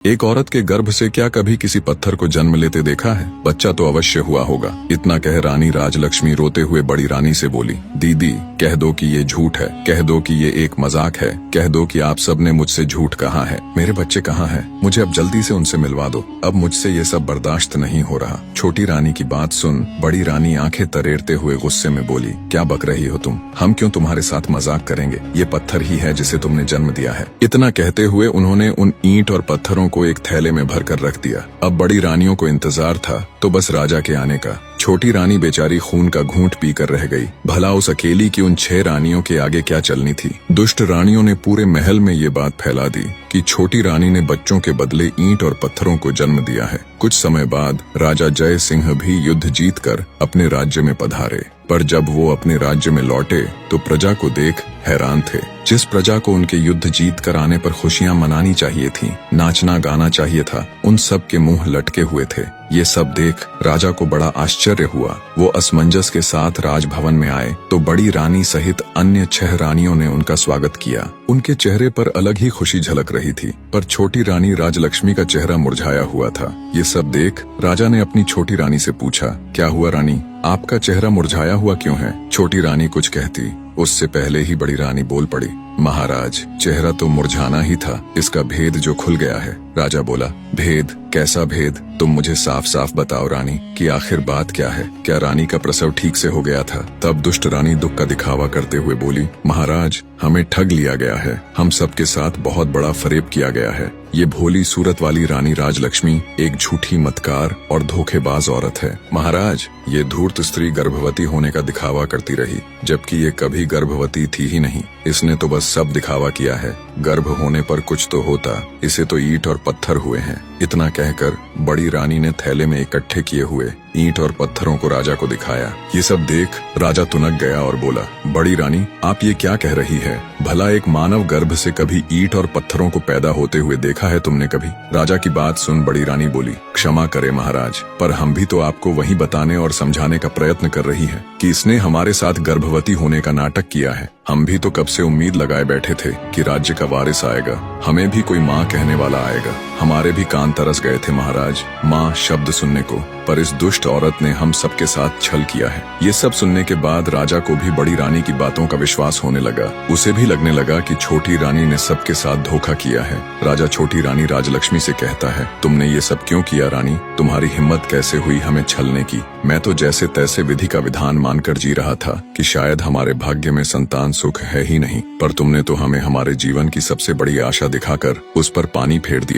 एक औरत के गर्भ से क्या कभी किसी पत्थर को जन्म लेते देखा है? बच्चा तो अवश्य हुआ होगा। इतना कह रानी राजलक्ष्मी रोते हुए बड़ी रानी से बोली, दीदी कह दो कि ये झूठ है, कह दो कि ये एक मजाक है, कह दो कि आप सब ने मुझसे झूठ कहा है। मेरे बच्चे कहाँ हैं? मुझे अब जल्दी से उनसे मिलवा दो। अब मुझसे ये सब बर्दाश्त नहीं हो रहा। छोटी रानी की बात सुन बड़ी रानी आंखें तरेरते हुए गुस्से में बोली, क्या बक रही हो तुम? हम क्यों तुम्हारे साथ मजाक करेंगे? ये पत्थर ही है जिसे तुमने जन्म दिया है। इतना कहते हुए उन्होंने उन ईंट और पत्थरों को एक थैले में भरकर रख दिया। अब बड़ी रानियों को इंतजार था तो बस राजा के आने का। छोटी रानी बेचारी खून का घूंट पीकर रह गई। भला उस अकेली की उन 6 रानियों के आगे क्या चलनी थी। दुष्ट रानियों ने पूरे महल में ये बात फैला दी कि छोटी रानी ने बच्चों के बदले ईंट और पत्थरों को जन्म दिया है। कुछ समय बाद राजा जय सिंह भी युद्ध जीतकर अपने राज्य में पधारे, पर जब वो अपने राज्य में लौटे तो प्रजा को देख हैरान थे। जिस प्रजा को उनके युद्ध जीत कर आने पर खुशियां मनानी चाहिए थी, नाचना गाना चाहिए था, उन सब के मुंह लटके हुए थे। ये सब देख राजा को बड़ा आश्चर्य हुआ। वो असमंजस के साथ राजभवन में आए तो बड़ी रानी सहित अन्य 6 रानियों ने उनका स्वागत किया। उनके चेहरे पर अलग ही खुशी झलक रही थी, पर छोटी रानी राजलक्ष्मी का चेहरा मुरझाया हुआ था। ये सब देख राजा ने अपनी छोटी रानी से पूछा, क्या हुआ रानी, आपका चेहरा मुरझाया हुआ क्यों है? छोटी रानी कुछ कहती, उससे पहले ही बड़ी रानी बोल पड़ी, महाराज चेहरा तो मुरझाना ही था, इसका भेद जो खुल गया है। राजा बोला, भेद? कैसा भेद? तुम मुझे साफ साफ बताओ रानी कि आखिर बात क्या है। क्या रानी का प्रसव ठीक से हो गया था? तब दुष्ट रानी दुख का दिखावा करते हुए बोली, महाराज हमें ठग लिया गया है, हम सबके साथ बहुत बड़ा फरेब किया गया है। ये भोली सूरत वाली रानी राजलक्ष्मी एक झूठी मतकार और धोखेबाज औरत है। महाराज ये धूर्त स्त्री गर्भवती होने का दिखावा करती रही, जबकि ये कभी गर्भवती थी ही नहीं। इसने तो बस सब दिखावा किया है। गर्भ होने पर कुछ तो होता, इसे तो ईंट और पत्थर हुए हैं। इतना कहकर बड़ी रानी ने थैले में इकट्ठे किए हुए ईंट और पत्थरों को राजा को दिखाया। ये सब देख राजा तुनक गया और बोला, बड़ी रानी आप ये क्या कह रही है? भला एक मानव गर्भ से कभी ईंट और पत्थरों को पैदा होते हुए देखा है तुमने कभी? राजा की बात सुन बड़ी रानी बोली, क्षमा करे महाराज, पर हम भी तो आपको वही बताने और समझाने का प्रयत्न कर रही है कि इसने हमारे साथ गर्भवती होने का नाटक किया है। हम भी तो कब से उम्मीद लगाए बैठे थे कि राज्य का वारिस आएगा, हमें भी कोई माँ कहने वाला आएगा। हमारे भी कान तरस गए थे महाराज माँ शब्द सुनने को, पर इस दुष्ट औरत ने हम सबके साथ छल किया है। ये सब सुनने के बाद राजा को भी बड़ी रानी की बातों का विश्वास होने लगा। उसे भी लगने लगा कि छोटी रानी ने सबके साथ धोखा किया है। राजा छोटी रानी राजलक्ष्मी से कहता है, तुमने ये सब क्यों किया रानी? तुम्हारी हिम्मत कैसे हुई हमें छलने की? मैं तो जैसे तैसे विधि का विधान मानकर जी रहा था कि शायद हमारे भाग्य में संतान सुख है ही नहीं, पर तुमने तो हमें हमारे जीवन की सबसे बड़ी आशा दिखाकर उस पर पानी फेर दिया।